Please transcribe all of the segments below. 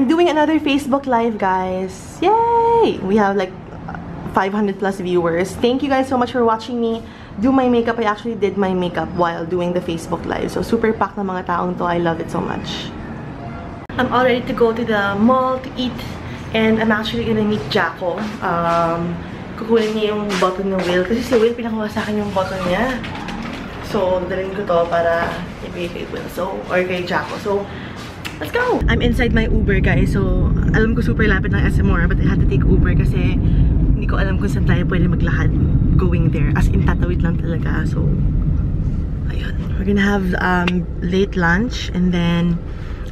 I'm doing another Facebook Live, guys. Yay! We have like 500 plus viewers. Thank you guys so much for watching me do my makeup. I actually did my makeup while doing the Facebook Live. So super packed na mga taong to. I love it so much. I'm all ready to go to the mall to eat. And I'm actually gonna meet Jaco. Kukunin niya yung bottle ng Will. Kasi si Will, pinakuha sa akin yung bottle niya. So, dadalhin ko to para ibigay kay Will. So, or kay Jaco. So, let's go! I'm inside my Uber, guys. So, alam ko super lapit ng SM Mora, but I had to take Uber kasi hindi ko alam kung saan tayo pwede maglakad going there. As in, tatawid lang talaga. So, ayun. We're gonna have late lunch and then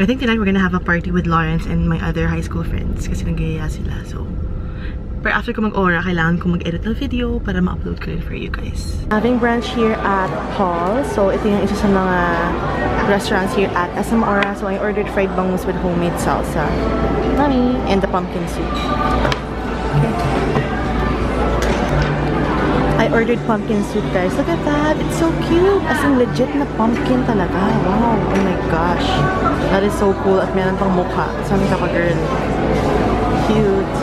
I think tonight we're gonna have a party with Lawrence and my other high school friends kasi nagayaya sila. So, pero after ko mag-aura, kailangan ko mag-edit ng video para ma-upload ko rin for you guys. Having brunch here at Paul. So, ito yung isa sa mga restaurants here at SM Aura. So, I ordered fried bangus with homemade salsa. Mommy! And the pumpkin soup. Okay. I ordered pumpkin soup, guys. Look at that. It's so cute. As in, legit na pumpkin talaga. Wow. Oh my gosh. That is so cool. At meron pang mukha. Sabi ka pa, girl. Cute.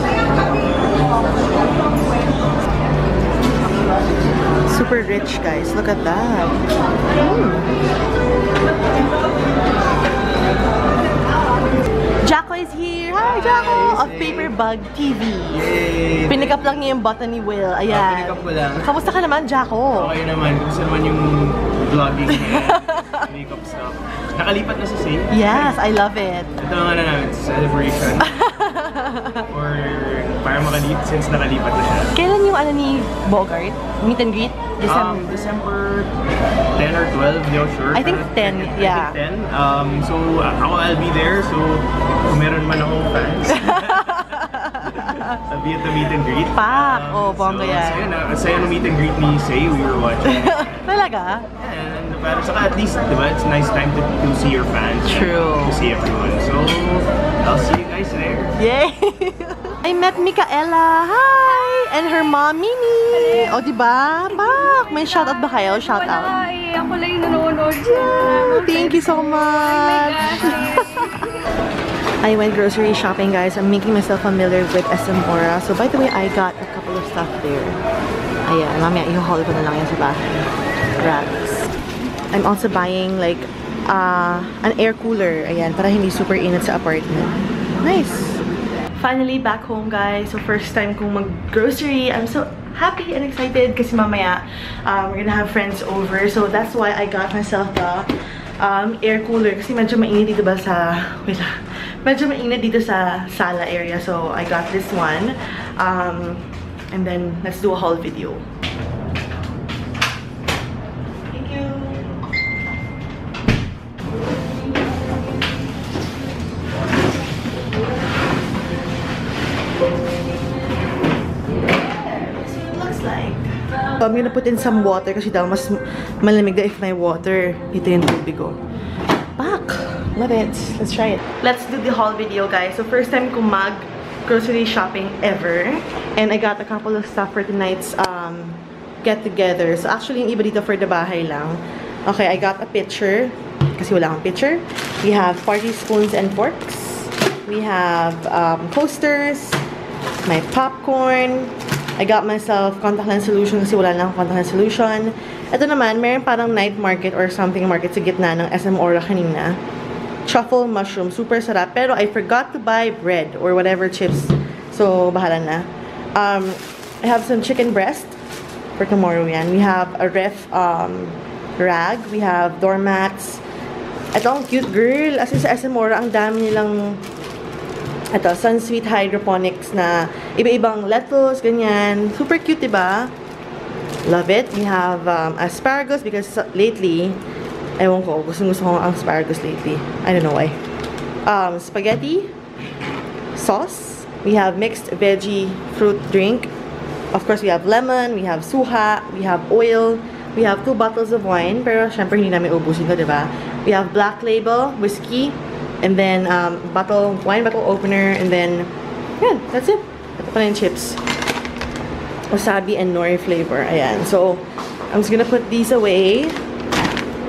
Super rich, guys. Look at that. Jaco is here. Hi, Jaco! Of Paper Bug TV. Yay! Pick up lang niya yung button ni Will. Ayan. Pick up ko lang. Kamusta ka naman, Jaco? Okay naman. Gusto naman yung vlogging na makeup stuff. Nakalipat na sa sale. Yes, I love it. Ito ang namin, celebration. Or para makalip since nakalipat na siya. Kailan yung ni Bogart? Meet and greet? December 10 or 12, hindi ako sure. I think 10, yeah. I think 10. So, I'll be there. So, kung meron man akong fans, I'll be at the meet and greet. Pak! Bongga yan. Saya ng meet and greet ni Say, we were watching. Talaga? Yeah, and parang saka at least, diba, it's a nice time to see your fans. True. To see everyone. So, I'll see you guys there. Yay! I met Micaela. Hi! And her mom, Mimi. O, diba? Pak! May shoutout ba kayo? Shoutout. Wala eh. Ako lang yung nanonood dyan. Thank you so much. I went grocery shopping, guys. I'm making myself familiar with SM Aura. So, by the way, I got a couple of stuff there. Ayan, mamaya i-haul ko na lang yan sa bahay. Rags. I'm also buying like an air cooler. Ayan, para hindi super init sa apartment. Nice! Finally, back home, guys. So, first time kong mag-grocery. I'm so happy and excited kasi mamaya we're gonna have friends over. So, that's why I got myself the air cooler kasi medyo mainit dito ba sa... Wait lang. Medyo mainit dito sa sala area. So, I got this one. And then, let's do a haul video. Thank you! So, I'm gonna put in some water kasi daw mas malamig daw if may water. Ito yung tubig ko. Pak! Love it. Let's try it. Let's do the haul video, guys. So, first time ko mag-grocery shopping ever. And I got a couple of stuff for tonight's get-together. So, actually, yung iba dito for the bahay lang. Okay, I got a pitcher. Kasi wala akong pitcher. We have party spoons and forks. We have coasters. My popcorn. I got myself contact lens solution kasi wala lang akong contact lens solution. Ito naman, meron parang night market or something market sa gitna ng SM Aura kanina. Truffle mushroom. Super sarap. Pero I forgot to buy bread or whatever chips. So, bahala na. I have some chicken breast for tomorrow yan. We have a ref rag. We have doormats. Ito ang cute, girl. As in sa SM Aura, ang dami nilang ito, Sunsweet Hydroponics na iba-ibang lettuce, ganyan. Super cute, diba? Love it. We have asparagus because lately, ewan ko, gusto ko ang asparagus lately. I don't know why. Spaghetti, sauce. We have mixed veggie fruit drink. Of course, we have lemon, we have suha, we have oil, we have 2 bottles of wine. Pero, syempre, hindi namin ubusin ko, diba? We have Black Label, whiskey, and then wine bottle opener, and then yeah, that's it. Ito pa yung chips, wasabi and nori flavor. Ayan, so I'm just gonna put these away.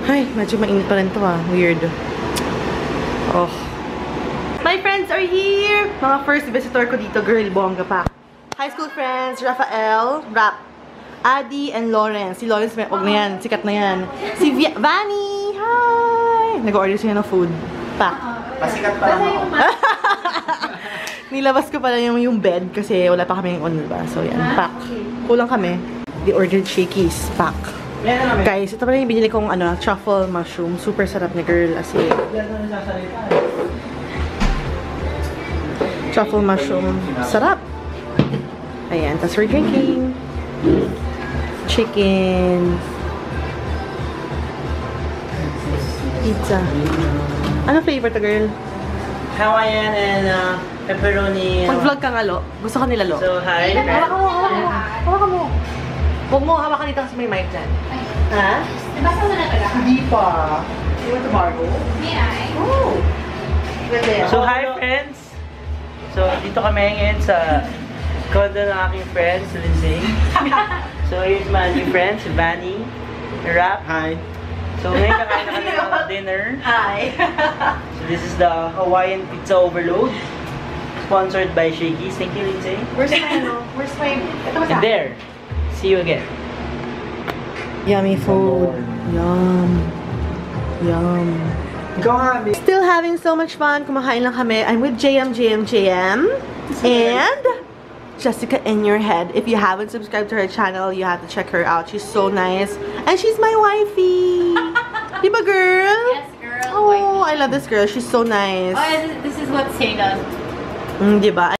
Ay, medyo mainit pa rin to, weird. Oh, My friends are here! Mga first visitor ko dito, girl, bongga pa. High school friends, Rafael, Rap, Adi, and Lawrence. Si Lawrence, wag na yan, sikat na yan. Si Vanny! Hi! Nag-order siya ng food. Pak. Pasikat pa lang ako. Nilabas ko pala yung bed kasi wala pa kami on, diba? So, yan, pak. Kulang kami. They ordered shakies, pak. Guys, ito pala yung binili kong truffle mushroom. Super sarap ni girl. Kasi truffle mushroom. Sarap. Ayan. Tapos we're drinking chicken. Pizza. Ano flavor to, girl? Hawaiian and pepperoni. Mag-vlog ka nga, Lo. Gusto ka nila, Lo. So, hi. Hawakan mo, hawakan mo. Hawakan mo. Huwag mo hawakan dito kasi may mic dyan. Ha? Basta mo na talaga. Hindi pa. You want to borrow? May I? Oh! Ganda yan. So, hi friends. So, dito kami ngayon sa condo ng aking friend, si Lindsay. So, here's my new friends, si Vanny, Rap. Hi. So, ngayon kakain na kami ng dinner. Hi! So, this is the Hawaiian Pizza Overload. Sponsored by Shakey's. Thank you, Lindsay. Where's my, Where's my... Ito And there. See you again. Yummy food. Yum. Yum. Ikaw nga, babe. Still having so much fun. Kumakain lang kami. I'm with JM. And Jessica in your head. If you haven't subscribed to her channel, you have to check her out. She's so nice. And she's my wifey. Diba, girl? Yes, girl. Oh, I love this girl. She's so nice. Oh, yeah, this is what Say does. Diba?